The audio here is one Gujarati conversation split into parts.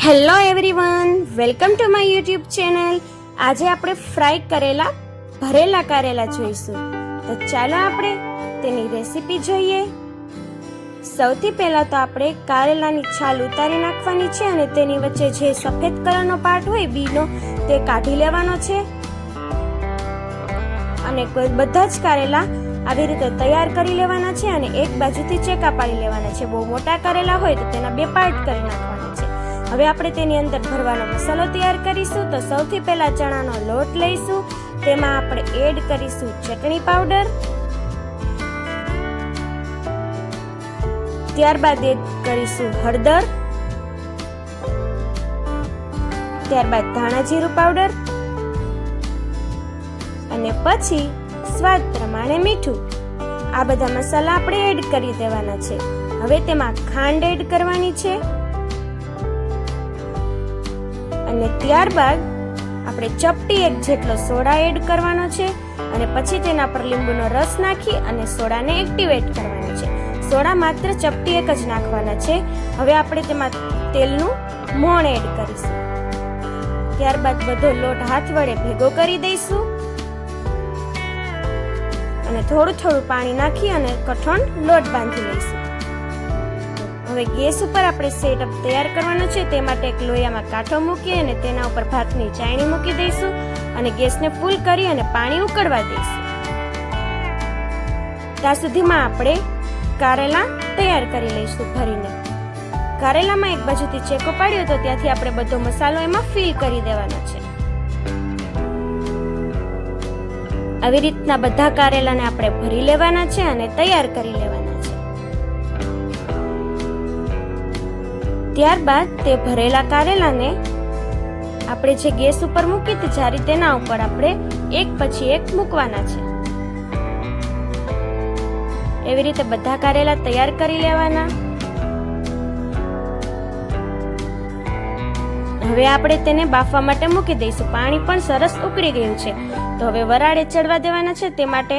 Hello everyone, welcome to my YouTube channel. આજે આપણે ફ્રાય કરેલા ભરેલા કારેલા જોઈશું. તો ચાલો આપણે તેની રેસીપી જોઈએ. સૌથી પહેલા તો આપણે કારેલાની છાલ ઉતારી નાખવાની છે અને તેની વચ્ચે જે સફેદ કલરનો પાર્ટ હોય બીનો તે કાઢી લેવાનો છે. અને બધા જ કારેલા આવી રીતે તૈયાર કરી લેવાના છે અને એક બાજુથી ચેકા પાડી લેવાના છે. બહુ મોટા કારેલા હોય તો તેના બે પાર્ટ કરી નાખવાના છે. હવે આપણે તેની અંદર ભરવાનો મસાલો તૈયાર કરીશું. તો સૌથી પહેલા ચણાનો લોટ લઈશું, તેમાં આપણે એડ કરીશું ચટણી પાવડર, ત્યારબાદ એડ કરીશું હળદર, ત્યારબાદ ધાણા જીરું પાવડર અને પછી સ્વાદ પ્રમાણે મીઠું. આ બધા મસાલા આપણે એડ કરી દેવાના છે. હવે તેમાં ખાંડ એડ કરવાની છે અને ત્યારબાદ આપણે ચપટી એક જેટલો સોડા એડ કરવાનો છે અને પછી તેના પર લીંબુનો રસ નાખી અને સોડાને એક્ટિવેટ કરવાનો છે. સોડા માત્ર ચપટી એક જ નાખવાના છે. હવે આપણે તેમાં તેલનું મોણ એડ કરીશું. ત્યારબાદ બધો લોટ હાથ વડે ભેગો કરી દઈશું અને થોડું થોડું પાણી નાખી અને કઠણ લોટ બાંધી લઈશું. હવે ગેસ ઉપર આપણે સેટઅપ તૈયાર કરવાનો છે. તે માટે એક લોયામાં કાંઠો મૂકી અને તેના ઉપર ભાતની ચાયણી મૂકી દઈશું અને ગેસને ફૂલ કરી અને પાણી ઉકળવા દઈશું. ત્યાં સુધીમાં આપણે કારેલા તૈયાર કરી લઈશું ભરીને. કારેલામાં એક બાજુથી ચેકો પાડ્યો તો ત્યાંથી આપણે બધો મસાલો એમાં ફિલ કરી દેવાનો છે. આવી રીતના બધા કારેલાને આપણે ભરી લેવાના છે અને તૈયાર કરી લેવાના છે. ત્યારબાદ તે ભરેલા કારેલાને આપણે જે ગેસ ઉપર મૂકી હતી જારી તેના ઉપર આપણે એક પછી એક મૂકવાના છે. એવી રીતે બધા કારેલા તૈયાર કરી લેવાના. હવે આપણે તેને બાફવા માટે મૂકી દઈશું. પાણી પણ સરસ ઉકળી ગયું છે. તો હવે વરાળે ચડવા દેવાના છે. તે માટે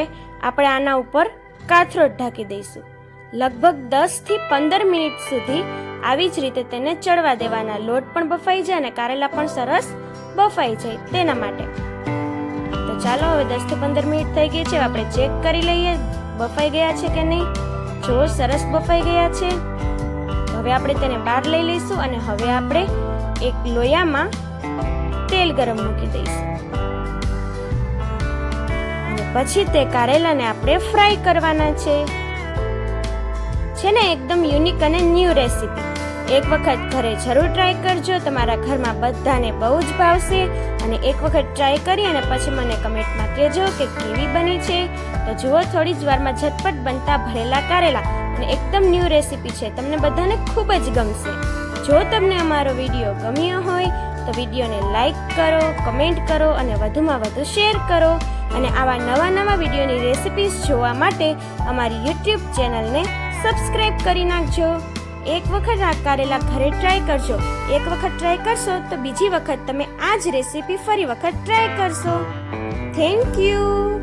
આપણે આના ઉપર કાથરોટ ઢાંકી દઈશું. લગભગ 10 થી 15 મિનિટ સુધી આવી જ રીતે તેને ચડવા દેવાના. લોટ પણ બફાઈ જાય અને કારેલા પણ સરસ બફાઈ જાય તેના માટે. તો ચાલો હવે 10 થી 15 મિનિટ થઈ ગઈ છે. આપણે ચેક કરી લઈએ બફાઈ ગયા છે કે નહીં. જો સરસ બફાઈ ગયા છે. હવે આપણે તેને બહાર લઈ લઈશું અને હવે આપણે એક લોયામાં તેલ ગરમ મૂકી દઈશું અને પછી તે કારેલાને આપણે ફ્રાય કરવાના છે ને એકદમ યુનિક અને ન્યૂ રેસીપી. એક વખત ઘરે જરૂર ટ્રાય કરજો. તમારા ઘરમાં બધાને બહુ જ ભાવશે અને એક વખત ટ્રાય કરી અને પછી મને કમેન્ટમાં કહેજો કે કેવી બની છે. તો જુઓ, થોડી જ વારમાં ઝટપટ બનતા ભરેલા કારેલા અને એકદમ ન્યૂ રેસીપી છે. તમને બધાને ખૂબ જ ગમશે. જો તમને અમારો વિડીયો ગમ્યો હોય તો વિડીયોને લાઈક કરો, કમેન્ટ કરો અને વધુમાં વધુ શેર કરો. અને આવા નવા વિડીયોની રેસિપીઝ જોવા માટે અમારી યુટ્યુબ ચેનલને સબસ્ક્રાઇબ કરી નાખજો. એક વખત આ કારેલા ઘરે ટ્રાય કરજો. એક વખત ટ્રાય કરશો તો બીજી વખત તમે આ જ રેસીપી ફરી વખત ટ્રાય કરશો. Thank you.